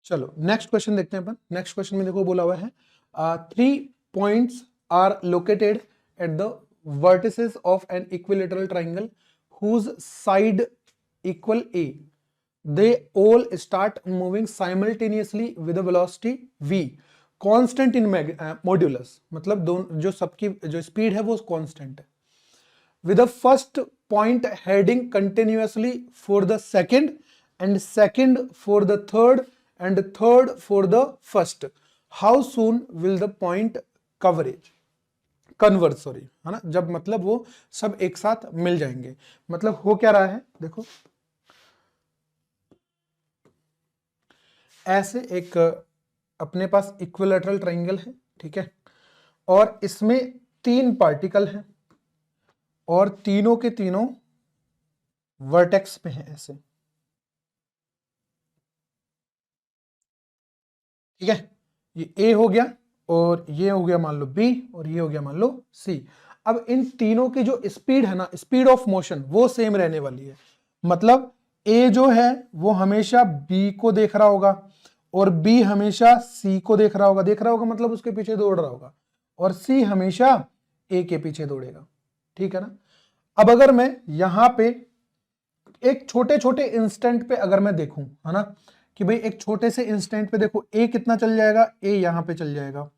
चलो next question देखते हैं अपन। नेक्स्ट क्वेश्चन में देखो बोला हुआ है 3 points are located at the vertices of an equilateral triangle whose side equal A. They all start moving simultaneously with a velocity v constant in modulus, मतलब दोनों जो सबकी जो स्पीड है वो कांस्टेंट है, with the first point heading continuously for the second and second for the third and third for the first. How soon will the point converge sorry, है ना, जब मतलब वो सब एक साथ मिल जाएंगे। मतलब हो क्या रहा है देखो, ऐसे एक अपने पास इक्विलैटरल ट्रायंगल है, ठीक है, और इसमें 3 पार्टिकल हैं और तीनों के तीनों वर्टेक्स पे हैं ऐसे, ठीक है। ये ए हो गया और ये हो गया मान लो बी और ये हो गया मान लो सी। अब इन तीनों की जो स्पीड है ना, स्पीड ऑफ मोशन वो सेम रहने वाली है। मतलब ए जो है वो हमेशा बी को देख रहा होगा और बी हमेशा सी को देख रहा होगा मतलब उसके पीछे दौड़ रहा होगा, और सी हमेशा ए के पीछे दौड़ेगा, ठीक है ना। अब अगर मैं यहां पे एक छोटे छोटे इंस्टेंट पे अगर मैं देखूं, है ना, कि भाई एक छोटे से इंस्टेंट पे देखो ए कितना चल जाएगा, ए यहां पे चल जाएगा,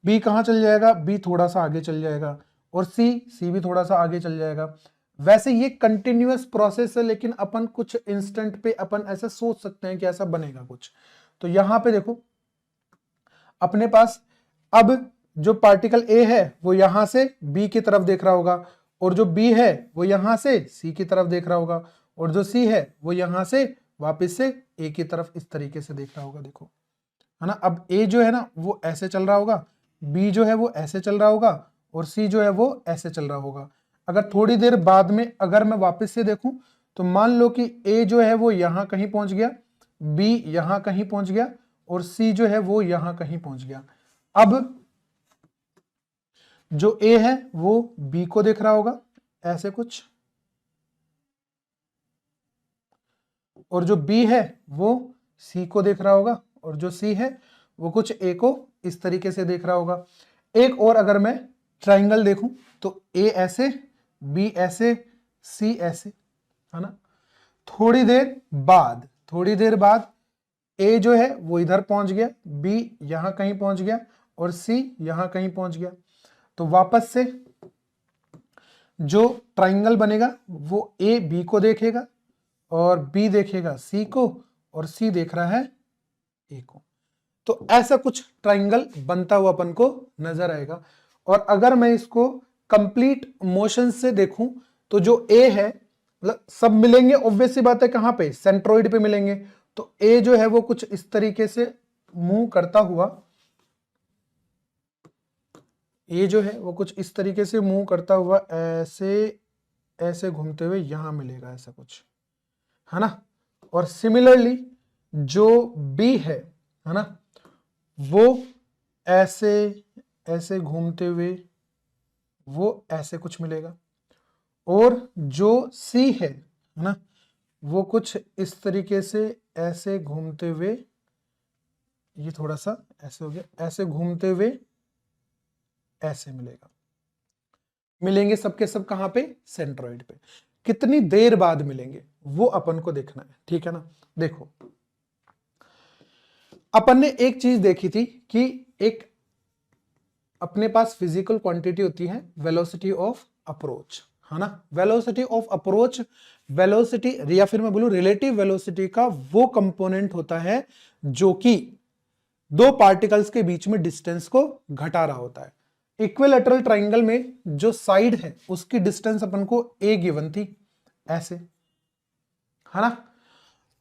बी कहां चल जाएगा, बी थोड़ा सा आगे चल जाएगा, और सी भी थोड़ा सा आगे चल जाएगा। वैसे ये कंटिन्यूअस प्रोसेस है, लेकिन अपन कुछ इंस्टेंट पे अपन ऐसा सोच सकते हैं कि ऐसा बनेगा कुछ। तो यहां पे देखो अपने पास अब जो पार्टिकल ए है वो यहां से बी की तरफ देख रहा होगा, और जो बी है वो यहां से सी की तरफ देख रहा होगा, और जो सी है वो यहां से वापस से ए की तरफ इस तरीके से देख रहा होगा, देखो, है ना। अब ए जो है ना वो ऐसे चल रहा होगा, बी जो है वो ऐसे चल रहा होगा, और सी जो है वो ऐसे चल रहा होगा। अगर थोड़ी देर बाद में अगर मैं वापस से देखूं तो मान लो कि ए जो है वो यहां कहीं पहुंच गया, बी यहां कहीं पहुंच गया, और सी जो है वो यहां कहीं पहुंच गया। अब जो ए है वो बी को देख रहा होगा ऐसे कुछ, और जो बी है वो सी को देख रहा होगा, और जो सी है वो कुछ ए को इस तरीके से देख रहा होगा। एक और अगर मैं ट्राइंगल देखूं तो ए ऐसे, बी ऐसे, सी ऐसे, है ना। थोड़ी देर बाद ए जो है वो इधर पहुंच गया, बी यहां कहीं पहुंच गया, और सी यहां कहीं पहुंच गया। तो वापस से जो ट्राइंगल बनेगा वो ए बी को देखेगा और बी देखेगा सी को, और सी देख रहा है ए को। तो ऐसा कुछ ट्राइंगल बनता हुआ अपन को नजर आएगा। और अगर मैं इसको कंप्लीट मोशन से देखूं तो जो ए है मतलब सब मिलेंगे, ऑब्वियस सी बात है, कहां पे, सेंट्रोइड पे मिलेंगे। तो ए जो है वो कुछ इस तरीके से मूव करता हुआ, ये जो है वो कुछ इस तरीके से मूव करता हुआ ऐसे ऐसे घूमते हुए यहां मिलेगा, ऐसा कुछ, है ना। और सिमिलरली जो बी है ना, वो ऐसे ऐसे घूमते हुए वो ऐसे कुछ मिलेगा, और जो सी है ना, वो कुछ इस तरीके से ऐसे घूमते हुए, ये थोड़ा सा ऐसे हो गया, ऐसे घूमते हुए ऐसे मिलेंगे सबके सब कहां पे, सेंट्रोइड पे। कितनी देर बाद मिलेंगे वो अपन को देखना है, ठीक है ना। देखो अपन ने एक चीज देखी थी कि एक अपने पास फिजिकल क्वांटिटी होती है वेलोसिटी ऑफ अप्रोच, है ना। वेलोसिटी ऑफ अप्रोच, वेलोसिटी या फिर मैं बोलूं रिलेटिव वेलोसिटी का वो कंपोनेंट होता है जो कि दो पार्टिकल्स के बीच में डिस्टेंस को घटा रहा होता है। इक्विलैटरल ट्रायंगल में जो साइड है उसकी डिस्टेंस अपन को ए गिवन थी ऐसे, है ना।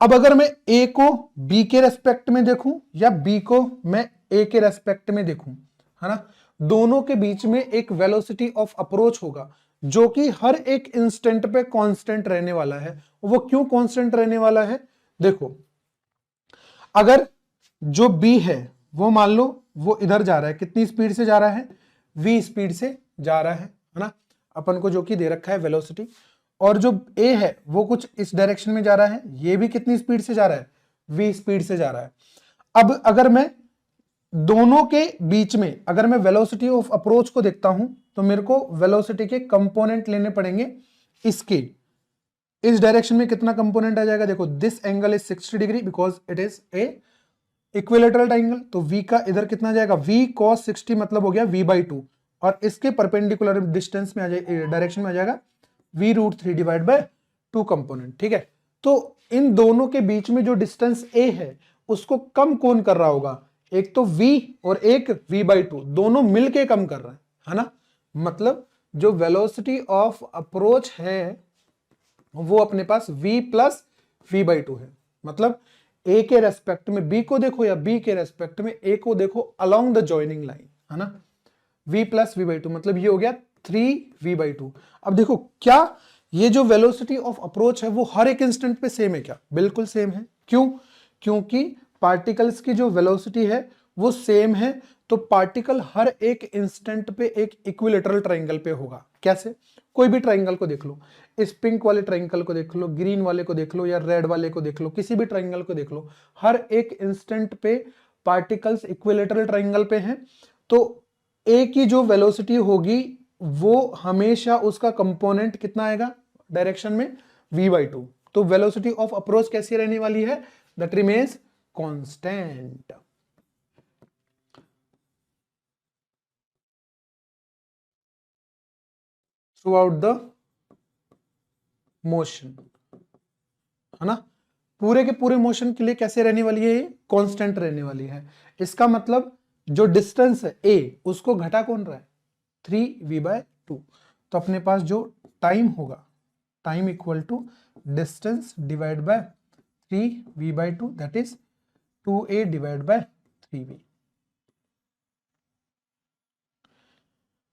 अब अगर मैं ए को बी के रेस्पेक्ट में देखूं या बी को मैं ए के रेस्पेक्ट में देखूं, है ना, दोनों के बीच में एक वेलोसिटी ऑफ अप्रोच होगा जो कि हर एक इंस्टेंट पे कांस्टेंट रहने वाला है। वो क्यों कांस्टेंट रहने वाला है, देखो अगर जो बी है वो मान लो वो इधर जा रहा है, कितनी स्पीड से जा रहा है, v स्पीड से जा रहा है ना, अपन को जो कि दे रखा है वेलोसिटी, और जो a है वो कुछ इस डायरेक्शन में जा रहा है, ये भी कितनी स्पीड से जा रहा है, v स्पीड से जा रहा है। अब अगर मैं दोनों के बीच में अगर मैं वेलोसिटी ऑफ अप्रोच को देखता हूं तो मेरे को वेलोसिटी के कंपोनेंट लेने पड़ेंगे। इसके इस डायरेक्शन में कितना कंपोनेंट आ जाएगा, देखो this angle is 60 degree because it is a equilateral triangle, तो v का इधर कितना जाएगा, v cos 60 मतलब हो गया v/2, और इसके परपेंडिकुलर डिस्टेंस में आ जाए डायरेक्शन में आ जाएगा v√3 डिवाइड बाय 2 कंपोनेंट। ठीक है, तो इन दोनों के बीच में जो डिस्टेंस a है उसको कम कौन कर रहा होगा, एक तो v और एक v/2, दोनों मिलके कम कर रहे हैं, है ना। मतलब जो वेलोसिटी ऑफ अप्रोच है वो अपने पास v प्लस v/2 है। मतलब a के रेस्पेक्ट में b को देखो या b के रेस्पेक्ट में a को देखो अलोंग द जॉइनिंग लाइन, है ना। v प्लस v/2 मतलब ये हो गया 3v/2। अब देखो क्या ये जो वेलोसिटी ऑफ अप्रोच है वो हर एक इंस्टेंट पे सेम है क्या, बिल्कुल सेम है। क्यों, क्योंकि पार्टिकल्स की जो वेलोसिटी है वो सेम है, तो पार्टिकल हर एक इंस्टेंट पे एक इक्विलेटरल ट्राइंगल पे होगा। कैसे, कोई भी ट्राइंगल को देख लो, इस पिंक वाले ट्राइंगल को देख लो, ग्रीन वाले को देख लो या रेड वाले को देख लो, किसी भी ट्राइंगल को देख लो, हर एक इंस्टेंट पे पार्टिकल्स इक्विलेटरल ट्राइंगल पे हैं, तो ए की जो वेलोसिटी होगी वो हमेशा उसका कंपोनेंट कितना आएगा डायरेक्शन में v/2। तो वेलोसिटी ऑफ अप्रोच कैसी रहने वाली है, that remains constant. Through out the motion, है ना, पूरे के पूरे मोशन के लिए कैसे रहने वाली है, ये कांस्टेंट रहने वाली है। इसका मतलब जो डिस्टेंस है a उसको घटा कौन रहा है, 3v/2। तो अपने पास जो टाइम होगा, time equal to distance divide by 3v/2 that is 2a divide by 3v।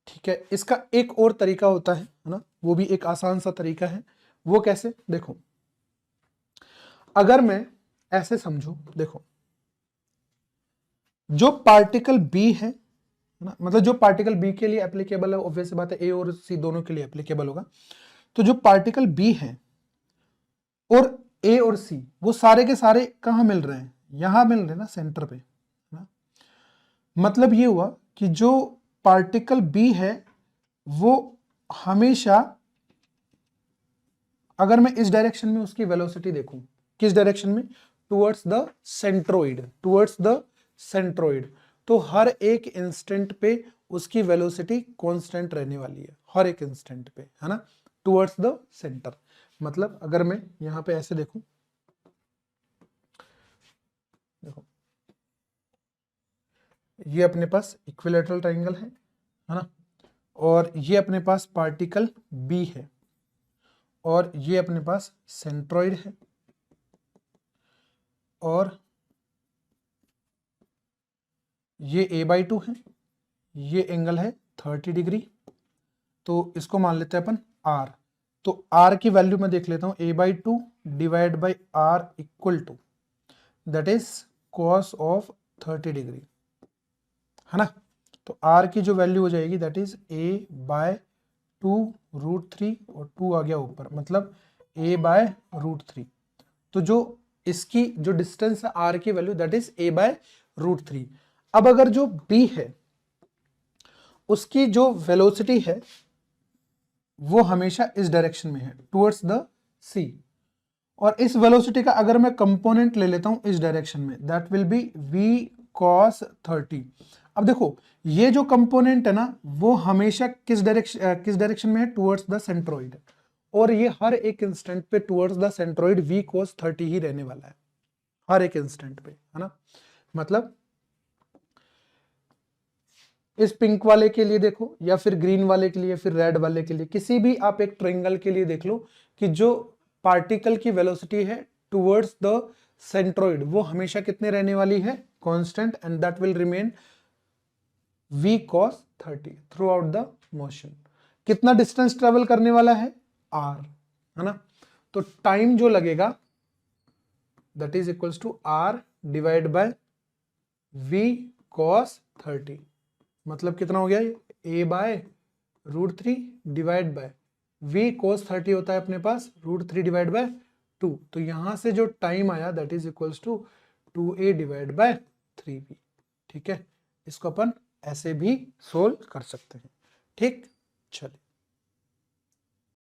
ठीक है, इसका एक और तरीका होता है ना, वो भी एक आसान सा तरीका है। वो कैसे, देखो अगर मैं ऐसे समझू, देखो जो पार्टिकल B है ना, मतलब जो पार्टिकल B के लिए एप्लीकेबल है, ऑब्वियस बात है A और C दोनों के लिए एप्लीकेबल होगा। तो जो पार्टिकल B है और A और C वो सारे के सारे कहाँ मिल रहे हैं, यहां मिल रहे हैं ना, सेंटर पे ना। मतलब ये हुआ कि जो पार्टिकल B है वो हमेशा, अगर मैं इस डायरेक्शन में उसकी वेलोसिटी देखूं, किस डायरेक्शन में, towards the centroid, towards the centroid, तो हर एक इंस्टेंट पे उसकी वेलोसिटी कांस्टेंट रहने वाली है, हर एक इंस्टेंट पे, है ना, टुवर्ड्स द सेंटर। मतलब अगर मैं यहां पे ऐसे देखूं, देखो ये अपने पास इक्विलेटरल ट्राइंगल है ना, और ये अपने पास पार्टिकल B है, और ये अपने पास सेंट्रोइड है, और ये a/2 है, ये एंगल है 30 डिग्री, तो इसको मान लेते हैं अपन r। तो r की वैल्यू मैं देख लेता हूं, a/2 divide by r equal to that is cos of 30 degree, है ना। तो r की जो वैल्यू हो जाएगी दैट इज a/2√3 और 2 आ गया ऊपर, मतलब a/√3। तो जो इसकी जो डिस्टेंस है r की वैल्यू दैट इज a/√3। अब अगर जो b है उसकी जो वेलोसिटी है वो हमेशा इस डायरेक्शन में है, टुवर्ड्स द c, और इस वेलोसिटी का अगर मैं कंपोनेंट ले लेता हूं इस डायरेक्शन में, that will be v cos 30। अब देखो ये जो कंपोनेंट है ना वो हमेशा किस डायरेक्शन में है, टुवर्ड्स द सेंट्रोइड, और ये हर एक इंस्टेंट पे towards the centroid v cos 30 ही रहने वाला है, हर एक इंस्टेंट पे, है ना। मतलब इस पिंक वाले के लिए देखो या फिर ग्रीन वाले के लिए, फिर रेड वाले के लिए, किसी भी आप एक ट्रायंगल के लिए देख लो कि जो पार्टिकल की वेलोसिटी है टुवर्ड्स द सेंट्रोइड वो हमेशा कितने रहने वाली है, constant, and that will remain v cos 30 through out the motion. कितना डिस्टेंस ट्रेवल करने वाला है, r, है ना। तो टाइम जो लगेगा that is equals to r divide by v cos 30, मतलब कितना हो गया, a/√3 divide by v cos 30 होता है अपने पास √3 डिवाइड बाय 2, तो यहां से जो टाइम आया that is equals to 2a divide by 3v। ठीक है, इसको अपन ऐसे भी सोल्व कर सकते हैं। ठीक, चलिए।